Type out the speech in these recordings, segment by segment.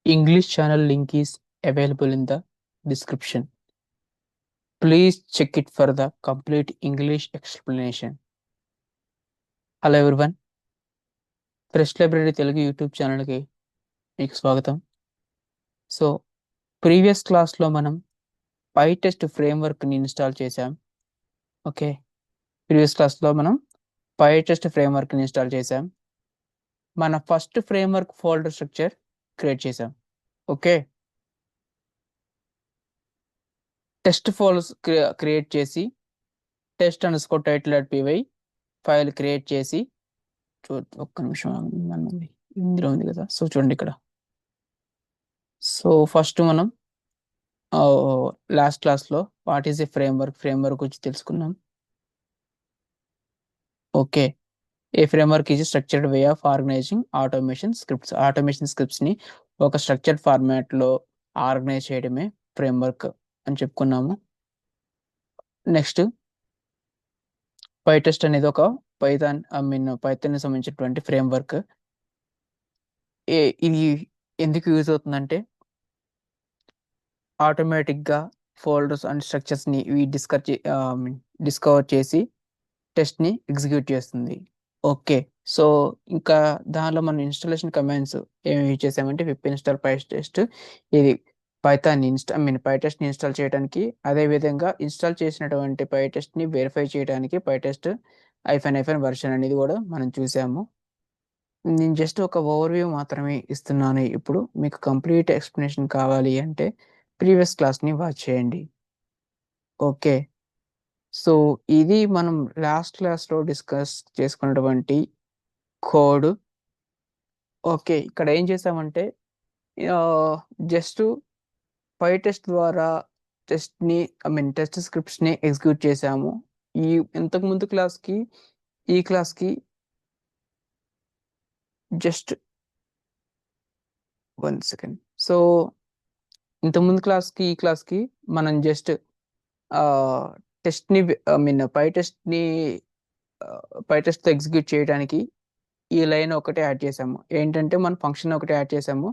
English channel link is available in the description. Please check it for the complete English explanation. Hello everyone. Fresh Library Telugu YouTube channel ki మీకు స్వాగతం. So previous క్లాస్లో మనం PyTest ఫ్రేమ్వర్క్ని install చేసాం. Okay, previous క్లాస్లో మనం PyTest ఫ్రేమ్వర్క్ని install చేసాం. మన first framework folder structure create చేసాం. ఓకే, టెస్ట్ ఫోల్డర్స్ క్రియేట్ చేసి test_title.py ఫైల్ క్రియేట్ చేసి ఒక్క నిమిషం ఇందులో ఉంది కదా. సో చూడండి ఇక్కడ. సో ఫస్ట్ మనం లాస్ట్ క్లాస్లో వాట్ ఈస్ ఏ ఫ్రేమ్వర్క్ గురించి తెలుసుకున్నాం. Okay, a framework is structured way of organizing automation స్క్రిప్ట్స్ని ఒక స్ట్రక్చర్డ్ ఫార్మాట్లో ఆర్గనైజ్ చేయడమే ఫ్రేమ్వర్క్ అని చెప్పుకున్నాము. నెక్స్ట్ PyTest అనేది ఒక పైథాన్ సంబంధించినటువంటి ఫ్రేమ్వర్క్. ఇది ఎందుకు యూజ్ అవుతుందంటే ఆటోమేటిక్గా ఫోల్డర్స్ అండ్ స్ట్రక్చర్స్ని డిస్కవర్ చేసి టెస్ట్ని ఎగ్జిక్యూట్ చేస్తుంది. ఓకే, సో ఇంకా దానిలో మనం ఇన్స్టాలేషన్ కమాండ్స్ ఏమి యూజ్ చేసామంటే పిప్ ఇన్స్టాల్ PyTest, ఇది PyTestని ఇన్స్టాల్ చేయడానికి, అదేవిధంగా ఇన్స్టాల్ చేసినటువంటి PyTestని వెరిఫై చేయడానికి PyTest -version అనేది కూడా మనం చూసాము. నేను జస్ట్ ఒక ఓవర్వ్యూ మాత్రమే ఇస్తున్నాను. ఇప్పుడు మీకు కంప్లీట్ ఎక్స్ప్లెనేషన్ కావాలి అంటే ప్రీవియస్ క్లాస్ని వాచ్ చేయండి. ఓకే, సో ఇది మనం లాస్ట్ క్లాస్లో డిస్కస్ చేసుకున్నటువంటి కోడ్. ఓకే, ఇక్కడ ఏం చేసామంటే జస్ట్ PyTest ద్వారా టెస్ట్ స్క్రిప్ట్స్ని ఎగ్జిక్యూట్ చేసాము. ఇంతకుముందు క్లాస్కి ఈ క్లాస్కి జస్ట్ 1 సెకండ్. సో ఇంతకుముందు క్లాస్కి ఈ క్లాస్కి మనం జస్ట్ టెస్ట్ని PyTestతో ఎగ్జిక్యూట్ చేయడానికి ఈ లైన్ ఒకటే యాడ్ చేసాము. ఏంటంటే మన ఫంక్షన్ ఒకటే యాడ్ చేసాము.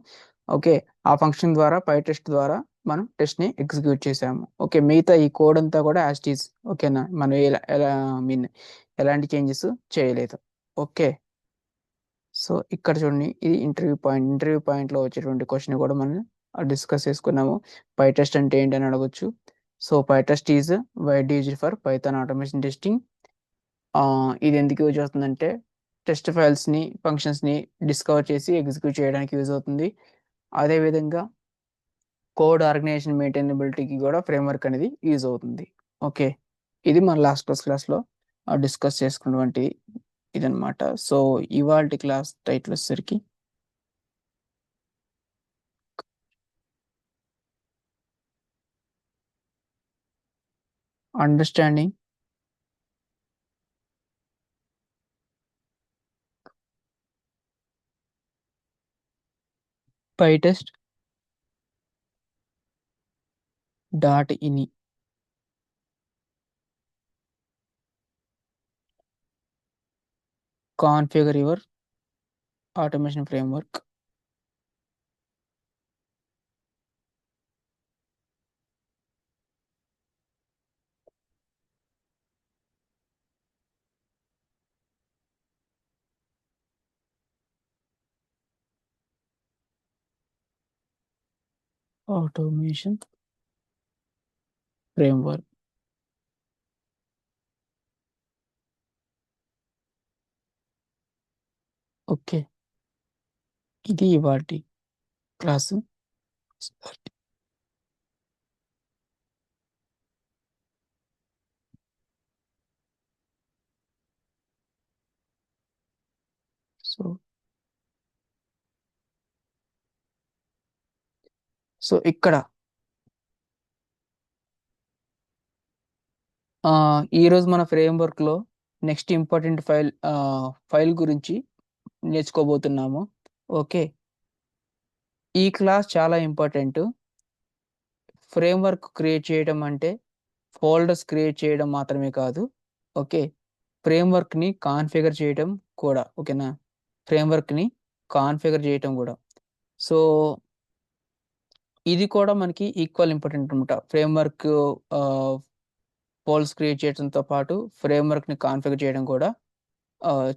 ఓకే, ఆ ఫంక్షన్ ద్వారా PyTest ద్వారా మనం టెస్ట్ని ఎగ్జిక్యూట్ చేసాము. ఓకే, మిగతా ఈ కోడ్ అంతా కూడా యాజ్ ఇట్ ఈజ్. ఓకేనా, మనం ఎలాంటి చేంజెస్ చేయలేదు. ఓకే, సో ఇక్కడ చూడండి, ఇది ఇంటర్వ్యూ పాయింట్లో వచ్చేటువంటి క్వశ్చన్ కూడా మనం డిస్కస్ చేసుకున్నాము. PyTest అంటే ఏంటని అడగొచ్చు. So PyTest is widely used for Python automation testing. ఇది ఎందుకు యూజ్ అవుతుందంటే టెస్ట్ ఫైల్స్ని ఫంక్షన్స్ని డిస్కవర్ చేసి ఎగ్జిక్యూట్ చేయడానికి యూజ్ అవుతుంది. అదేవిధంగా కోడ్ ఆర్గనైజేషన్ మెయింటైనబిలిటీకి కూడా ఫ్రేమ్వర్క్ అనేది యూజ్ అవుతుంది. ఓకే, ఇది మన లాస్ట్ క్లాస్లో డిస్కస్ చేసుకున్నటువంటి ఇదనమాట. సో ఇవాల్టి క్లాస్ టైటిల్ వచ్చేసరికి understanding PyTest.ini. Configure your automation framework. Automation framework. Okay, ఇది ఇవాల్టి క్లాసు. సో ఇక్కడ ఈరోజు మన ఫ్రేమ్వర్క్లో నెక్స్ట్ ఇంపార్టెంట్ ఫైల్ గురించి నేర్చుకోబోతున్నాము. ఓకే, ఈ క్లాస్ చాలా ఇంపార్టెంట్. ఫ్రేమ్వర్క్ క్రియేట్ చేయడం అంటే ఫోల్డర్స్ క్రియేట్ చేయడం మాత్రమే కాదు. ఓకే, ఫ్రేమ్వర్క్ని కాన్ఫిగర్ చేయడం కూడా. ఓకేనా, ఫ్రేమ్వర్క్ని కాన్ఫిగర్ చేయడం కూడా. సో ఇది కూడా మనకి ఈక్వల్ ఇంపార్టెంట్ అనమాట. ఫ్రేమ్‌వర్క్ పోల్స్ క్రియేట్ చేయడంతో పాటు ఫ్రేమ్‌వర్క్‌ని కాన్ఫిగర్ చేయడం కూడా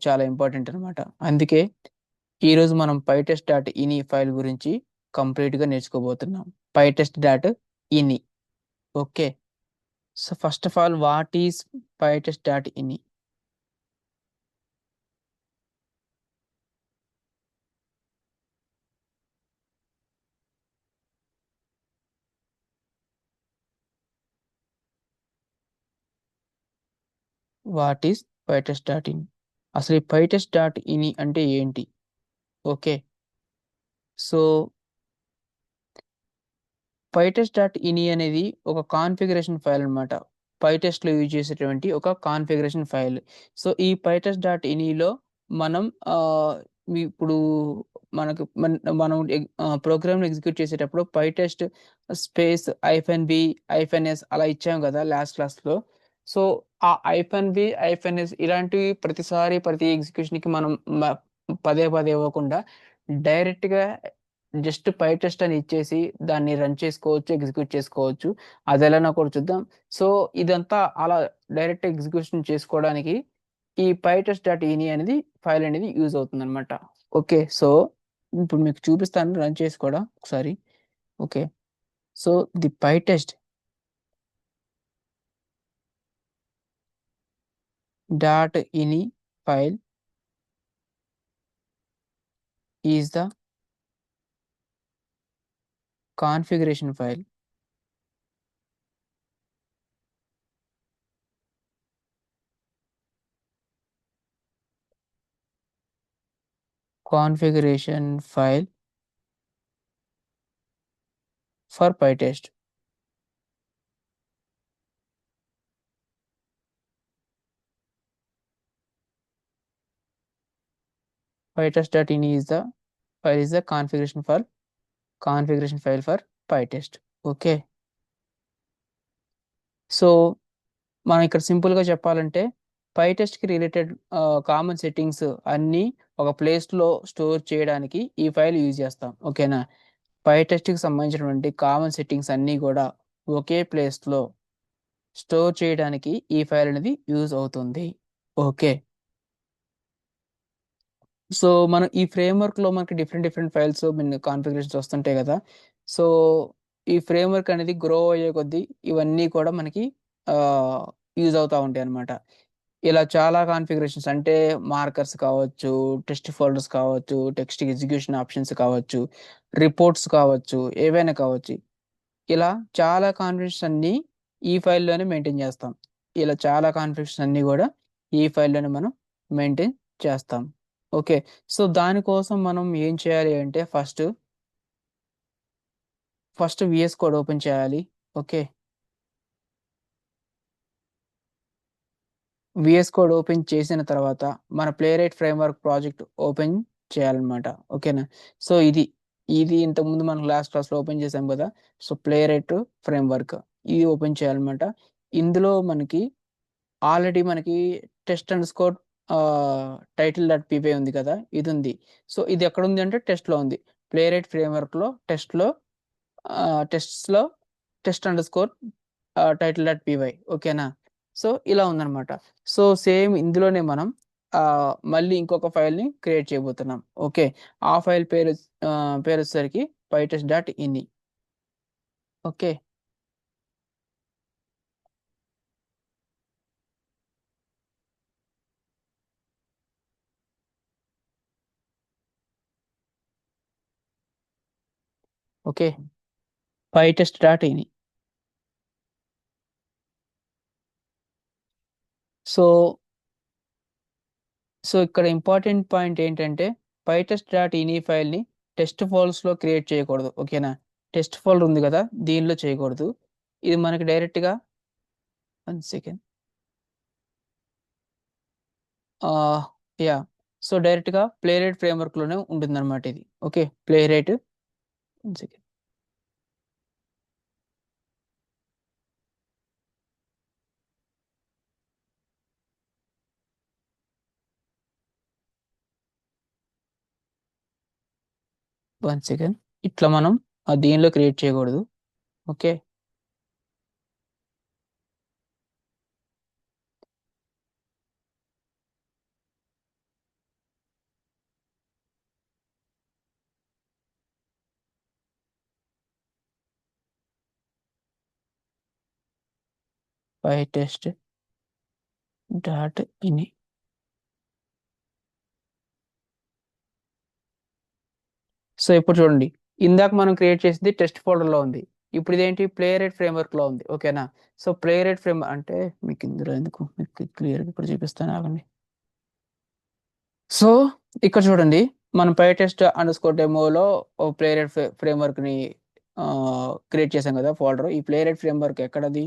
చాలా ఇంపార్టెంట్ అనమాట. అందుకే ఈరోజు మనం పైటెస్ట్ డాట్ ఇని ఫైల్ గురించి కంప్లీట్‌గా నేర్చుకోబోతున్నాం. Pytest dot ini. Okay. So, first of all what is pytest dot ini? What is pytest dot ini? అసలు ఈ పైటెస్ట్ డాట్ ఇని అంటే ఏంటి? ఓకే. సో, పైటెస్ట్ డాట్ ఇని అనేది ఒక కాన్ఫిగరేషన్ ఫైల్ అనమాట. పైటెస్ట్‌లో యూజ్ చేసేటువంటి ఒక కాన్ఫిగరేషన్ ఫైల్. సో, ఈ పైటెస్ట్ డాట్ ఇనిలో మనం ఇప్పుడు మనకు మనం ప్రోగ్రామ్‌ని ఎగ్జిక్యూట్ చేసేటప్పుడు పైటెస్ట్ స్పేస్ -b, -s అలా ఇచ్చాం కదా! లాస్ట్ క్లాస్‌లో. సో, ఆ -b, -s ఇలాంటివి ప్రతిసారి ప్రతి ఎగ్జిక్యూషన్‌కి మనం మ పదే పదే ఇవ్వకుండా డైరెక్ట్‌గా జస్ట్ పైటెస్ట్ అని ఇచ్చేసి దాన్ని రన్ చేసుకోవచ్చు, ఎగ్జిక్యూట్ చేసుకోవచ్చు. అదెలానో కూడా చూద్దాం. సో, ఇదంతా అలా డైరెక్ట్ ఎగ్జిక్యూషన్ చేసుకోవడానికి ఈ పైటెస్ట్ డాట్ ఇని అనేది ఫైల్ అనేది యూజ్ అవుతుందనమాట. ఓకే. సో, ఇప్పుడు మీకు చూపిస్తాను రన్ చేసి కూడా ఒకసారి. Okay. So, the pytest dot ini file is the configuration file. Configuration file for pytest. pytest.ini is the configuration file for pytest. Okay. So, మనం ఇక్కడ సింపుల్‌గా చెప్పాలంటే పైటెస్ట్‌కి రిలేటెడ్ కామన్ సెట్టింగ్స్ అన్నీ ఒక ప్లేస్‌లో స్టోర్ చేయడానికి ఈ ఫైల్ యూజ్ చేస్తాం. ఓకేనా? పైటెస్ట్‌కి సంబంధించినటువంటి కామన్ సెట్టింగ్స్ అన్నీ గూడా ఒకే ప్లేస్‌లో స్టోర్ చేయడానికి ఈ ఫైల్ అనేది యూజ్ అవుతుంది. ఓకే. సో, మనం ఈ ఫ్రేమ్‌వర్క్‌లో మనకి డిఫరెంట్, డిఫరెంట్ ఫైల్స్ కాన్ఫిగరేషన్స్ వస్తుంటాయి గదా! సో, ఈ ఫ్రేమ్‌వర్క్ అనేది గ్రో అయ్యే కొద్దీ ఇవన్నీ కూడా మనకి ఆహ్, యూజ్ అవుతా ఉంటాయన్నమాట. ఇలా చాలా కాన్ఫిగరేషన్స్ అంటే మార్కర్స్ కావచ్చు, టెక్స్ట్ ఫోల్డర్స్ కావచ్చు, టెక్స్ట్ ఎగ్జిక్యూషన్ ఆప్షన్స్ కావచ్చు, రిపోర్ట్స్ కావచ్చు, ఏవైనా కావచ్చు. ఇలా చాలా కాన్ఫిగరేషన్స్ అన్నీ ఈ ఫైల్‌లోనే మెయింటైన్ చేస్తాం. ఇలా చాలా కాన్ఫిగరేషన్స్ అన్నీ గూడా ఈ ఫైల్‌లోనే మనం మెయింటైన్ చేస్తాం. ఓకే. సో, దానికోసం మనం ఏం చేయాలి అంటే ఫస్ట్ వీఎస్ కోడ్ ఓపెన్ చేయాలి. ఓకే. వీఎస్ కోడ్ ఓపెన్ చేసిన తర్వాత మన ప్లేరైట్ ఫ్రేమ్‌వర్క్ ప్రాజెక్ట్ ఓపెన్ చేయాలన్నమాట. ఓకేనా? సో, ఇది ఇంతకుముందు మనం లాస్ట్ క్లాస్‌లో ఓపెన్ చేసాం గదా! సో, ప్లేరైట్ ఫ్రేమ్‌వర్క్ ఇది ఓపెన్ చేయాలన్నమాట. ఇందులో మనకి ఆల్రెడీ మనకి test underscore title dot py ఉంది కదా! ఇదుంది. సో, ఇది ఎక్కడుంది అంటే టెస్ట్‌లో ఉంది. ప్లేరైట్ ఫ్రేమ్‌వర్క్‌లో టెస్ట్స్‌లో test underscore title dot py ఓకేనా? సో, ఇలా ఉందనమాట. సో, సేమ్ ఇందులోనే మనం మళ్ళీ ఇంకొక ఫైల్‌ని క్రియేట్ చేయబోతున్నాం. ఓకే. ఆ file పేరొచ్చేసరికి పైటెస్ట్ dot ini. Okay. Okay. పైటెస్ట్ dot ఇని. సో సో, ఇక్కడ ఇంపార్టెంట్ పాయింట్ ఏంటంటే, పైటెస్ట్ డాట్ ఇని ఫైల్‌ని టెస్ట్ ఫోల్డర్స్‌లో క్రియేట్ చేయకూడదు. ఓకేనా? టెస్ట్ ఫోల్డర్ ఉంది గదా! దీనిలో చేయకూడదు. ఇది మనకి డైరెక్ట్‌గా వన్ సెకండ్. ఆహ్, యాహ్! సో, డైరెక్ట్‌గా ప్లేరైట్ ఫ్రేమ్‌వర్క్‌లోనే ఉంటుందన్నమాట ఇది. Okay. ప్లేరైట్ one second. One second. ఇట్లా మనం దీనిలో క్రియేట్ చేయకూడదు. ఓకే. పై టెస్ట్ డాట్ ఇని. సో ఇప్పుడు చూడండి, ఇందాక మనం క్రియేట్ చేసింది టెస్ట్ ఫోల్డర్లో ఉంది. ఇప్పుడు ఇదేంటి ప్లే రేట్ ఫ్రేమ్వర్క్లో ఉంది. ఓకేనా. సో ప్లే రేట్ ఫ్రేమ్ అంటే మీకు ఇందులో ఎందుకు, మీకు క్లియర్గా ఇక్కడ చూపిస్తాను ఆగండి. సో ఇక్కడ చూడండి, మనం పై టెస్ట్ అండర్ స్కోర్ డెమోలో ప్లే రేట్ ఫ్రేమ్వర్క్ని క్రియేట్ చేసాం కదా ఫోల్డర్. ఈ ప్లే రేట్ ఫ్రేమ్వర్క్ ఎక్కడది?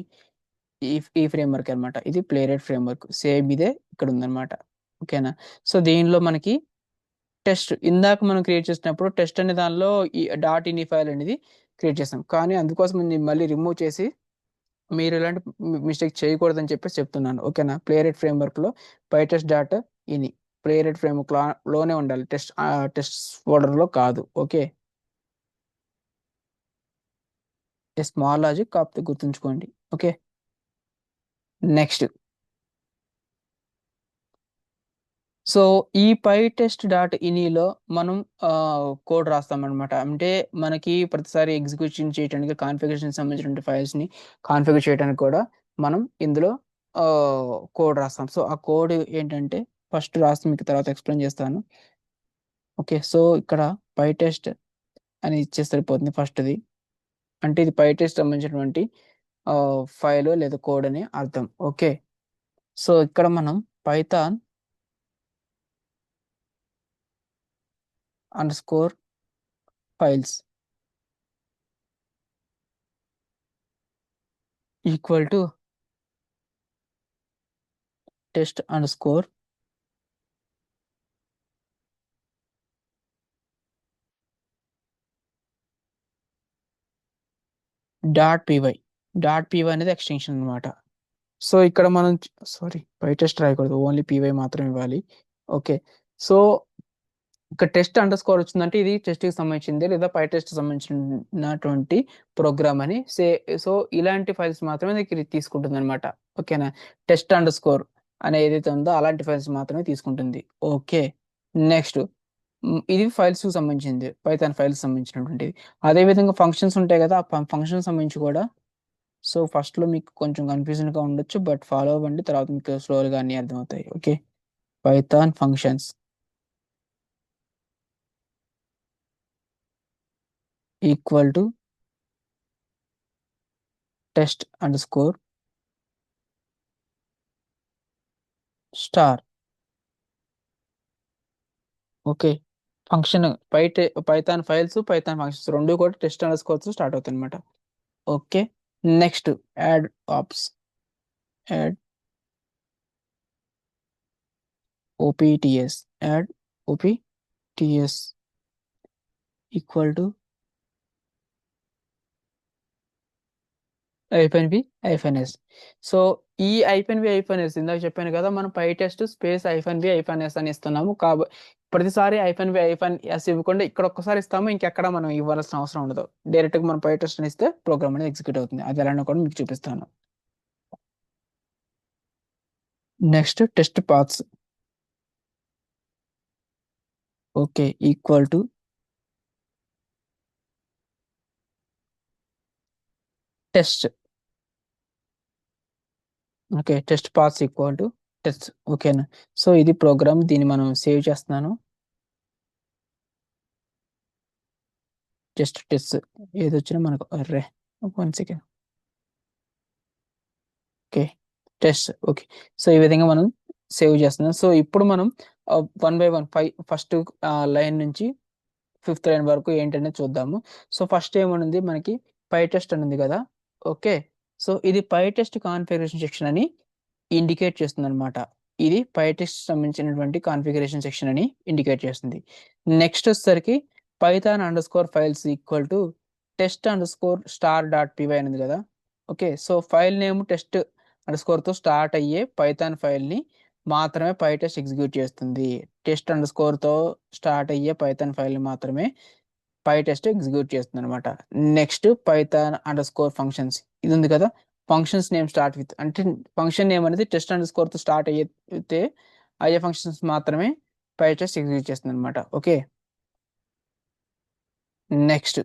ఈ ఈ ఫ్రేమ్వర్క్ అనమాట. ఇది ప్లే రేట్ ఫ్రేమ్వర్క్, సేమ్ ఇదే ఇక్కడ ఉందన్నమాట. ఓకేనా. సో దీనిలో మనకి టెస్ట్ ఇందాక మనం క్రియేట్ చేసినప్పుడు టెస్ట్ అనే దానిలో ఈ డాట్ ఇన్ ఫైల్ అనేది క్రియేట్ చేస్తాం. కానీ అందుకోసం నేను మళ్ళీ రిమూవ్ చేసి మీరు ఇలాంటి మిస్టేక్ చేయకూడదని చెప్పేసి చెప్తున్నాను. ఓకేనా. ప్లే రేట్ ఫ్రేమ్వర్క్లో పై test dot ini play rate framework లోనే ఉండాలి, టెస్ట్ ఫోల్డర్లో కాదు. ఓకే. స్మాల్ లాజిక్ కాకపోతే గుర్తుంచుకోండి. ఓకే. నెక్స్ట్, సో ఈ పై టెస్ట్ డాట్ ఇనిలో మనం కోడ్ రాస్తామన్నమాట. అంటే మనకి ప్రతిసారి ఎగ్జిక్యూషన్ చేయడానికి కాన్ఫిగరేషన్ సంబంధించిన ఫైల్స్ని కాన్ఫిగర్ చేయడానికి కూడా మనం ఇందులో కోడ్ రాస్తాం. సో ఆ కోడ్ ఏంటంటే ఫస్ట్ రాసి మీకు తర్వాత ఎక్స్ప్లెయిన్ చేస్తాను. ఓకే. సో ఇక్కడ పై టెస్ట్ అని ఇచ్చే సరిపోతుంది ఫస్ట్ది. అంటే ఇది పై టెస్ట్ సంబంధించినటువంటి ఫైల్ లేదా కోడ్ అని అర్థం. ఓకే. సో ఇక్కడ మనం Python underscore files equal to test under score dot py అనేది ఎక్స్టెన్షన్ అనమాట. సో ఇక్కడ మనం సారీ పై టెస్ట్ రాయకూడదు, ఓన్లీ పీవై మాత్రం ఇవ్వాలి. ఓకే. సో ఇక్కడ టెస్ట్ అండర్ స్కోర్ వచ్చిందంటే ఇది టెస్ట్కి సంబంధించింది లేదా పై టెస్ట్ సంబంధించినటువంటి ప్రోగ్రామ్ అని సో ఇలాంటి ఫైల్స్ మాత్రమే ఇది తీసుకుంటుంది అనమాట. ఓకేనా. టెస్ట్ అండర్ స్కోర్ అనే ఏదైతే ఉందో అలాంటి ఫైల్స్ మాత్రమే తీసుకుంటుంది. ఓకే. నెక్స్ట్, ఇది ఫైల్స్కి సంబంధించింది, పైథాన్ ఫైల్స్ సంబంధించినటువంటిది. అదేవిధంగా ఫంక్షన్స్ ఉంటాయి కదా, ఆ ఫంక్షన్ సంబంధించి కూడా. సో ఫస్ట్లో మీకు కొంచెం కన్ఫ్యూజన్గా ఉండొచ్చు, బట్ ఫాలో అవ్వండి, తర్వాత మీకు స్లోగా అన్నీ అర్థమవుతాయి. Okay. Python functions equal to test underscore star. Okay. Function python files python functions రెండు కూడా టెస్ట్ అండర్ స్కోర్స్ స్టార్ట్ అవుతాయి అనమాట. Okay. Next, add opts add opts add opts equal to -v -s. So ఈ -v -s ఇందాక చెప్పాను కదా, మనం పై test space -v-s అని ఇస్తున్నాము. ప్రతిసారి -v-s ఇవ్వకుండా ఇక్కడ ఒక్కసారి ఇస్తాము, ఇంకెక్కడ మనం ఇవ్వాల్సిన అవసరం ఉండదు. డైరెక్ట్గా మనం పై టెస్ట్ అని ఇస్తే ప్రోగ్రామ్ అనేది ఎగ్జిక్యూట్ అవుతుంది. అది ఎలానో కూడా మీకు చూపిస్తాను. Next, test paths okay equal to test. Okay. Test paths equal to test. ఓకేనా. సో ఇది ప్రోగ్రామ్, దీన్ని మనం సేవ్ చేస్తున్నాను. టెస్ట్ ఏది వచ్చినా మనకు array 1 second. Okay. Test. Okay. So ఈ విధంగా మనం సేవ్ చేస్తున్నాం. సో ఇప్పుడు మనం 1 బై 1 ఫస్ట్ లైన్ నుంచి 5th లైన్ వరకు ఏంటనేది చూద్దాము. సో ఫస్ట్ ఏమనుంది మనకి పై టెస్ట్ అని ఉంది కదా. ఓకే. సో ఇది పై టెస్ట్ కాన్ఫిగరేషన్ సెక్షన్ అని ఇండికేట్ చేస్తుంది అనమాట. ఇది పై టెస్ట్ సంబంధించినటువంటి కాన్ఫిగరేషన్ సెక్షన్ అని ఇండికేట్ చేస్తుంది. నెక్స్ట్ వచ్చేసరికి python underscore files equal to test underscore star dot py అనేది కదా. Okay. So file name test అండర్ స్కోర్తో స్టార్ట్ అయ్యే పైథాన్ ఫైల్ని మాత్రమే పై టెస్ట్ ఎగ్జిక్యూట్ చేస్తుంది. టెస్ట్ అండర్ స్కోర్తో స్టార్ట్ అయ్యే పైథాన్ ఫైల్ని మాత్రమే పై టెస్ట్ ఎగ్జిక్యూట్ చేస్తుంది అనమాట. Next python under score functions ఇది ఉంది కదా, ఫంక్షన్స్ నేమ్ స్టార్ట్ విత్ అంటే ఫంక్షన్ నేమ్ అనేది టెస్ట్ అండర్ స్కోర్ తో స్టార్ట్ అయితే అయ్యే ఫంక్షన్స్ మాత్రమే పై టెస్ట్ ఎగ్జిక్యూట్ చేస్తుంది అనమాట. ఓకే, నెక్స్ట్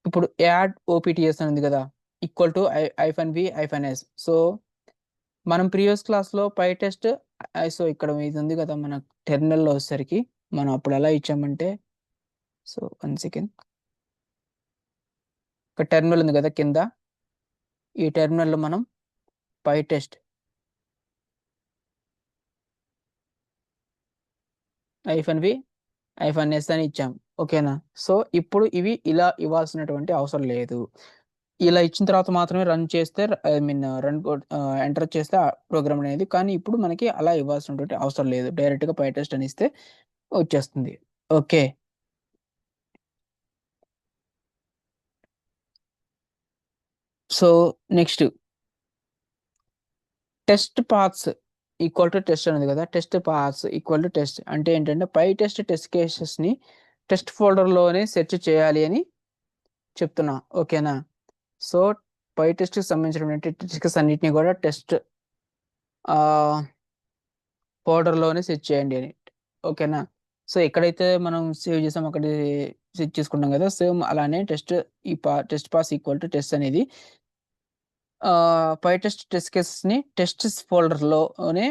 ఇప్పుడు యాడ్ ఓపీటీఎస్ అని ఉంది కదా, ఈక్వల్ టు -v-s. సో మనం ప్రీవియస్ క్లాస్లో పై టెస్ట్, సో ఇక్కడ ఇది ఉంది కదా మన టెర్మినల్లో వచ్చేసరికి మనం అప్పుడు ఎలా ఇచ్చామంటే, సో 1 సెకండ్, ఇక్కడ టెర్మినల్ ఉంది కదా కింద, ఈ టెర్మినల్లో మనం పై టెస్ట్ -v-s అని ఇచ్చాం. ఓకేనా, సో ఇప్పుడు ఇవి ఇలా ఇవ్వాల్సినటువంటి అవసరం లేదు. ఇలా ఇచ్చిన తర్వాత మాత్రమే రన్ చేస్తే, ఐ మీన్ రన్ ఎంటర్ చేస్తే ఆ ప్రోగ్రామ్ అనేది, కానీ ఇప్పుడు మనకి అలా ఇవ్వాల్సినటువంటి అవసరం లేదు. డైరెక్ట్గా పై టెస్ట్ అని ఇస్తే వచ్చేస్తుంది. Okay, so next test paths equal to test అనేది కదా, test paths equal to test అంటే ఏంటంటే పై టెస్ట్ కేసెస్ని టెస్ట్ ఫోల్డర్లోనే సెర్చ్ చేయాలి అని చెప్తున్నా. ఓకేనా, సో పై టెస్ట్కి సంబంధించినటువంటి టెస్ట్స్ అన్నిటిని కూడా టెస్ట్ ఫోల్డర్లోనే సెర్చ్ చేయండి అని. ఓకేనా, సో ఎక్కడైతే మనం సేవ్ చేసాం అక్కడ సెర్చ్ చేసుకుంటాం కదా, సేమ్ అలానే test pass equal to test అనేది పై టెస్ట్ కేసెస్ని టెస్ట్ ఫోల్డర్లోనే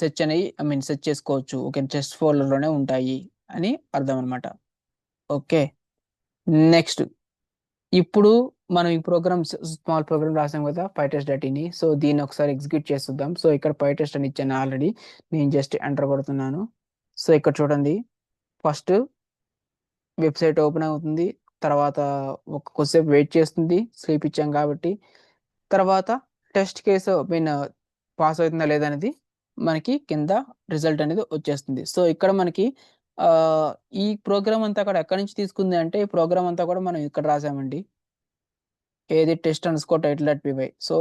సెర్చ్ అనేవి సెర్చ్ చేసుకోవచ్చు. ఓకే, టెస్ట్ ఫోల్డర్లోనే ఉంటాయి అని అర్థం అనమాట. ఓకే, నెక్స్ట్ ఇప్పుడు మనం ఈ ప్రోగ్రామ్ స్మాల్ ప్రోగ్రామ్ రాసాం కదా pytest.ini. సో దీన్ని ఒకసారి ఎగ్జిక్యూట్ చేస్తుందాం. సో ఇక్కడ pytest అని ఇచ్చాను ఆల్రెడీ, నేను జస్ట్ ఎంటర్ కొడుతున్నాను. సో ఇక్కడ చూడండి, ఫస్ట్ వెబ్సైట్ ఓపెన్ అవుతుంది, తర్వాత కొద్దిసేపు వెయిట్ చేస్తుంది, స్లీప్ ఇచ్చాం కాబట్టి. తర్వాత టెస్ట్ కేసు పాస్ అవుతుందా లేదా అనేది మనకి కింద రిజల్ట్ అనేది వచ్చేస్తుంది. సో ఇక్కడ మనకి ఈ ప్రోగ్రామ్ అంతా కూడా ఎక్కడి నుంచి తీసుకుంది అంటే, ఈ ప్రోగ్రామ్ అంతా కూడా మనం ఇక్కడ రాసామండి, ఏది test under score title.py. So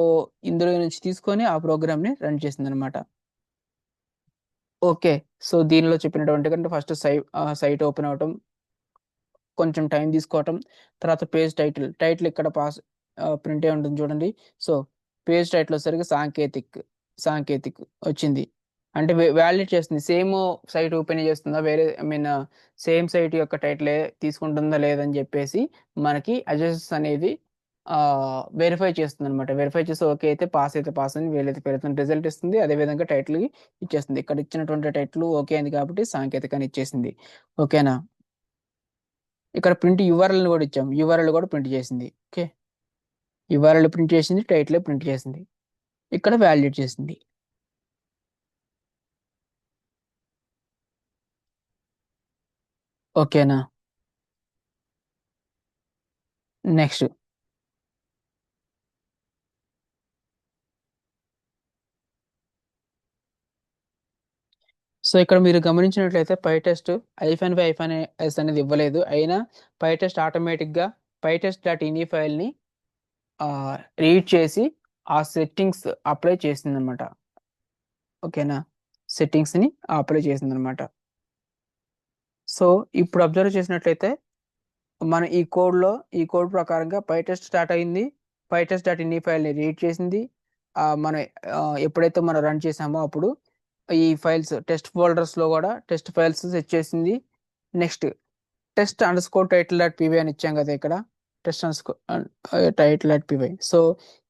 ఇందులో నుంచి తీసుకొని ఆ ప్రోగ్రామ్ని రన్ చేసింది అనమాట. ఓకే, సో దీనిలో చెప్పినటువంటి కంటే ఫస్ట్ సైట్ ఓపెన్ అవటం, కొంచెం టైం తీసుకోవటం, తర్వాత పేజ్ టైటిల్ ఇక్కడ ప్రింట్ అయి ఉంటుంది చూడండి. సో పేజ్ టైటిల్ వచ్చేసరికి సాంకేతిక్ వచ్చింది, అంటే వ్యాలిడేట్ చేస్తుంది. సేమ్ సైట్ ఓపెన్ చేస్తుందా, వేరే సేమ్ సైట్ యొక్క టైటిలే తీసుకుంటుందా లేదని చెప్పేసి మనకి అడ్జస్ట్స్ అనేది వెరిఫై చేస్తుంది అనమాట. వెరిఫై చేసి ఓకే అయితే పాస్ అని వీళ్ళైతే పెడుతున్న రిజల్ట్ ఇస్తుంది. అదేవిధంగా టైటిల్ ఇచ్చేస్తుంది. ఇక్కడ ఇచ్చినటువంటి టైటిల్ ఓకే అయింది కాబట్టి సాంకేతిక అని ఇచ్చేసింది. ఓకేనా, ఇక్కడ ప్రింట్ యూఆర్ఎల్ కూడా ఇచ్చాం, యూఆర్ఎల్ కూడా ప్రింట్ చేసింది. ఓకే, యూఆర్ఎల్ ప్రింట్ చేసింది, టైటిల్ ప్రింట్ చేసింది, ఇక్కడ వ్యాలిడేట్ చేసింది. ఓకేనా, నెక్స్ట్ సో ఇక్కడ మీరు గమనించినట్లయితే పై టెస్ట్ -s అనేది ఇవ్వలేదు, అయినా పై టెస్ట్ ఆటోమేటిక్గా pytest.ini ఫైల్ని రీడ్ చేసి ఆ సెట్టింగ్స్ అప్లై చేసింది అనమాట. ఓకేనా, సెట్టింగ్స్ని అప్లై చేసింది అనమాట. సో ఇప్పుడు అబ్జర్వ్ చేసినట్లయితే మన ఈ కోడ్ ప్రకారంగా పై టెస్ట్ స్టార్ట్ అయింది, pytest.ini ఫైల్ని రీడ్ చేసింది. మనం ఎప్పుడైతే మనం రన్ చేసామో అప్పుడు ఈ ఫైల్స్ టెస్ట్ ఫోల్డర్స్లో కూడా టెస్ట్ ఫైల్స్ సెట్ చేసింది. Next test under score title.py అని ఇచ్చాం కదా ఇక్కడ, test under score title.py. So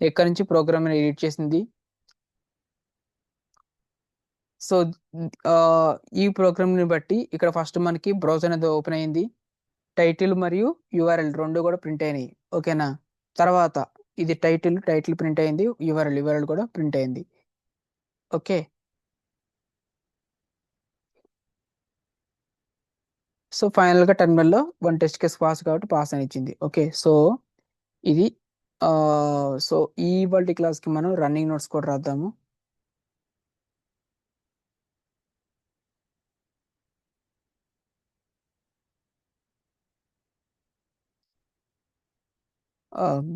ఇక్కడ నుంచి ప్రోగ్రామ్ ఎడిట్ చేసింది. సో ఈ ప్రోగ్రామ్ని బట్టి ఇక్కడ ఫస్ట్ మనకి బ్రౌజర్ అనేది ఓపెన్ అయింది, టైటిల్ మరియు యూఆర్ఎల్ రెండు కూడా ప్రింట్ అయినాయి. ఓకేనా, తర్వాత ఇది టైటిల్ ప్రింట్ అయింది, యూఆర్ఎల్ కూడా ప్రింట్ అయింది. ఓకే, సో ఫైనల్గా టెర్మినల్లో 1 టెస్ట్ కేసు పాస్ కాబట్టి పాస్ అని ఇచ్చింది. ఓకే, సో ఇది సో ఈ ఇవాల్టి క్లాస్కి మనం రన్నింగ్ నోట్స్ కూడా రాద్దాము.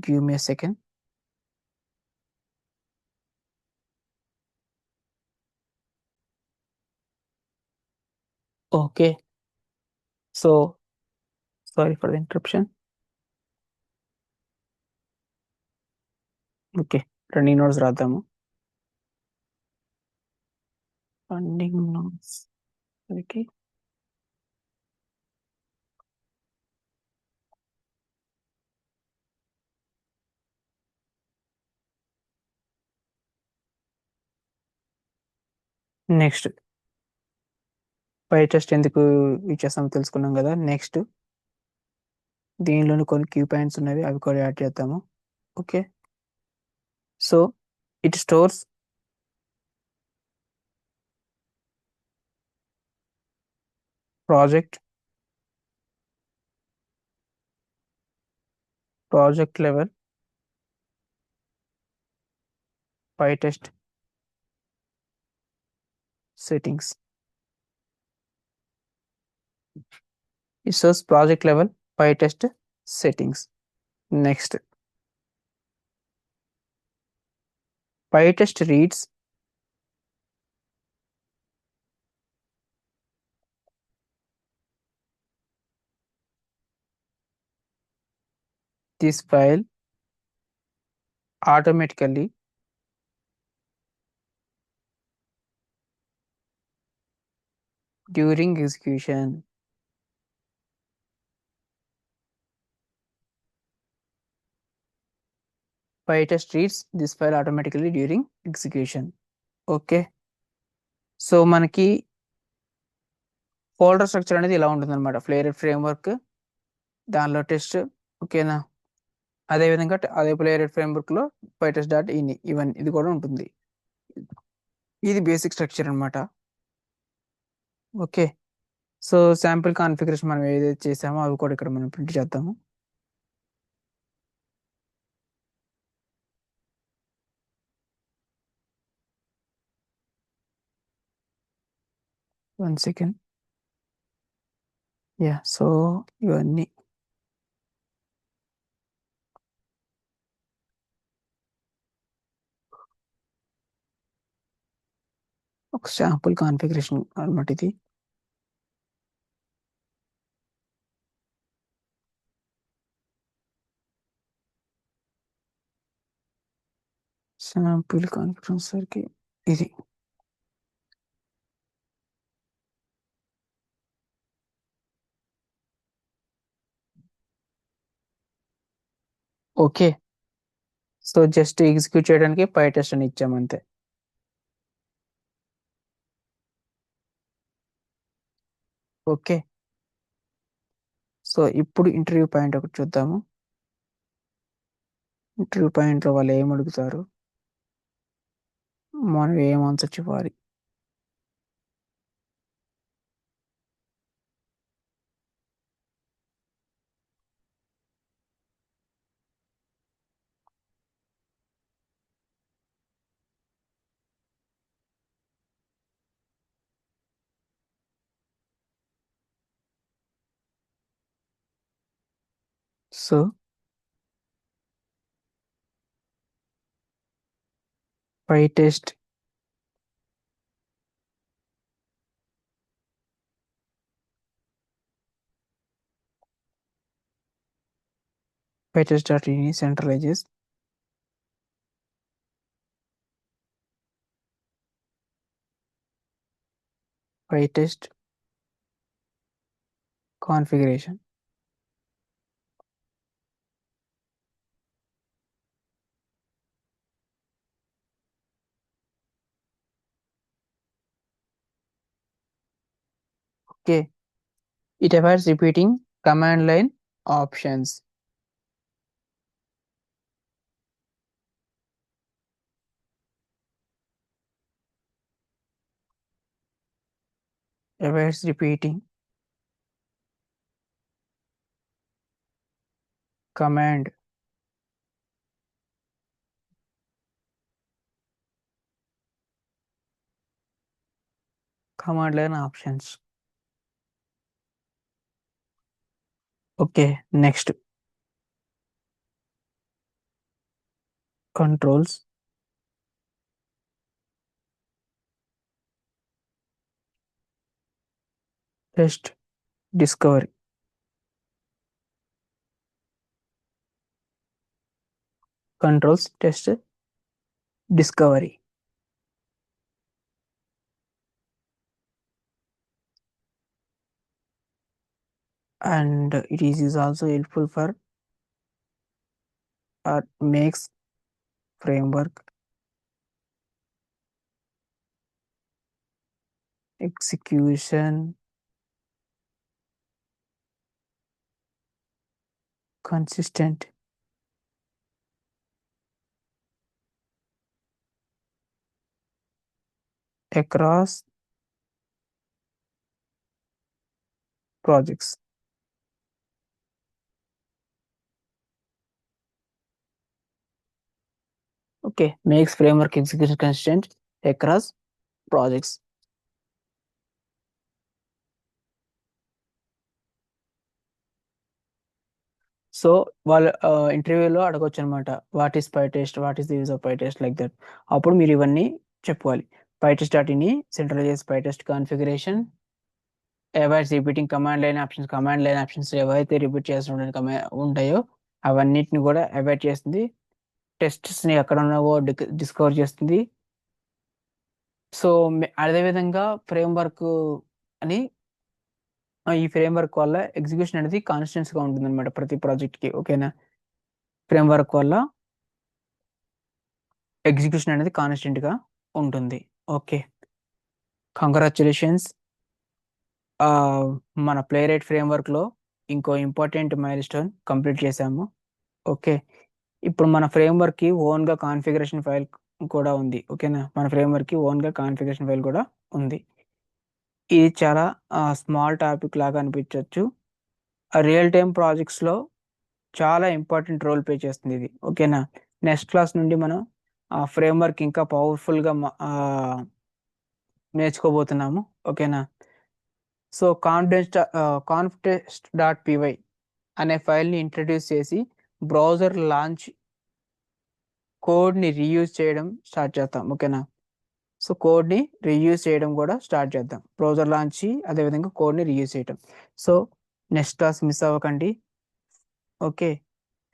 Give me second. Okay, so sorry for the interruption. Okay, running notes రాద్దాము. Running notes okay. Next pytest ఎందుకు ఇచ్చేస్తామో తెలుసుకున్నాం కదా. నెక్స్ట్ దీనిలోని కొన్ని క్యూ పాయింట్స్ ఉన్నవి, అవి కూడా యాడ్ చేద్దాము. Okay, so it stores project level PyTest settings. It shows project level PyTest settings. Next, PyTest reads this file automatically during execution. PyTest reads this file automatically during execution. Okay, so మనకి folder structure అనేది ఇలా ఉంటుంది అనమాట. ఫ్లేరెట్ framework, దానిలో test. ఓకేనా, అదేవిధంగా అదే ఫ్లేరెట్ ఫ్రేమ్వర్క్లో PyTest dot in ఇవన్నీ ఇది కూడా ఉంటుంది. ఇది బేసిక్ స్ట్రక్చర్ అనమాట. ఓకే, సో శాంపిల్ కాన్ఫిగరేషన్ మనం ఏదైతే చేసామో అవి కూడా ఇక్కడ మనం ప్రింట్ చేద్దాము. One second. యా, సో ఇవన్నీ ఒక శాంపుల్ కాన్ఫిగరేషన్ అనమాట. ఇది శాంపుల్ కాన్ఫిగరేషన్ సరికి ఇది ఓకే. సో జస్ట్ ఎగ్జిక్యూట్ చేయడానికి PyTest అని ఇచ్చాము అంతే. ఓకే, సో ఇప్పుడు ఇంటర్వ్యూ పాయింట్ ఒకటి చూద్దాము. ఇంటర్వ్యూ పాయింట్లో వాళ్ళు ఏం అడుగుతారు, మనం ఏం ఆన్సర్ చెప్పాలి. So PyTest PyTest.ini centralizes PyTest configuration. Okay, it avoids repeating command line options. Avoids repeating command line options. Okay, next controls test discovery, controls test discovery. And it is also helpful for or makes framework execution consistent across projects. Okay, makes framework execution consistent across projects. So వాళ్ళ ఇంటర్వ్యూలో అడగొచ్చు అనమాట, what is pytest, what is the use of pytest, like that. అప్పుడు మీరు ఇవన్నీ చెప్పుకోవాలి. Pytest dot ini centralize pytest configuration, avoids repeating command line options ఏవైతే repeat చేస్తూ ఉంటాయో అవన్నిటిని కూడా అవాయిడ్ చేస్తుంది. టెస్ట్స్ని ఎక్కడ ఉన్నావో డిస్కవర్ చేస్తుంది. సో అదేవిధంగా ఫ్రేమ్వర్క్ అని ఈ ఫ్రేమ్వర్క్ వల్ల ఎగ్జిక్యూషన్ అనేది కాన్స్టెంట్స్గా ఉంటుంది అనమాట ప్రతి ప్రాజెక్ట్కి. ఓకేనా, ఫ్రేమ్వర్క్ వల్ల ఎగ్జిక్యూషన్ అనేది కాన్స్టెంట్గా ఉంటుంది. Okay, congratulations. మన ప్లే రైట్ ఫ్రేమ్వర్క్లో ఇంకో ఇంపార్టెంట్ మైల్ స్టోన్ కంప్లీట్ చేశాము. ఓకే, ఇప్పుడు మన ఫ్రేమ్వర్క్కి ఓన్గా కాన్ఫిగరేషన్ ఫైల్ కూడా ఉంది. ఓకేనా, మన ఫ్రేమ్వర్క్కి ఓన్గా కాన్ఫిగరేషన్ ఫైల్ కూడా ఉంది. ఇది చాలా స్మాల్ టాపిక్ లాగా అనిపించవచ్చు. రియల్ టైమ్ ప్రాజెక్ట్స్లో చాలా ఇంపార్టెంట్ రోల్ ప్లే చేస్తుంది ఇది. ఓకేనా, నెక్స్ట్ క్లాస్ నుండి మనం ఆ ఫ్రేమ్వర్క్ ఇంకా పవర్ఫుల్గా నేర్చుకోబోతున్నాము. ఓకేనా, సో కాన్ఫిడెన్స్ డాట్ పివై అనే ఫైల్ని ఇంట్రడ్యూస్ చేసి బ్రౌజర్ లాంచ్ కోడ్ని రీయూజ్ చేయడం స్టార్ట్ చేద్దాం. ఓకేనా, సో కోడ్ని రీయూజ్ చేయడం కూడా స్టార్ట్ చేద్దాం. బ్రౌజర్ లాంచ్ అదేవిధంగా కోడ్ని రీయూజ్ చేయడం. సో నెక్స్ట్ క్లాస్ మిస్ అవ్వకండి. ఓకే,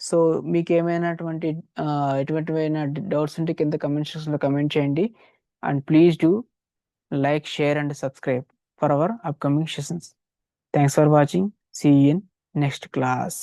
సో మీకు ఏమైనటువంటి ఎటువంటివైనా డౌట్స్ ఉంటే కింద కమెంట్ సెక్షన్లో కమెంట్ చేయండి. And please do like, share and subscribe for our upcoming sessions. Thanks for watching. See you in next class.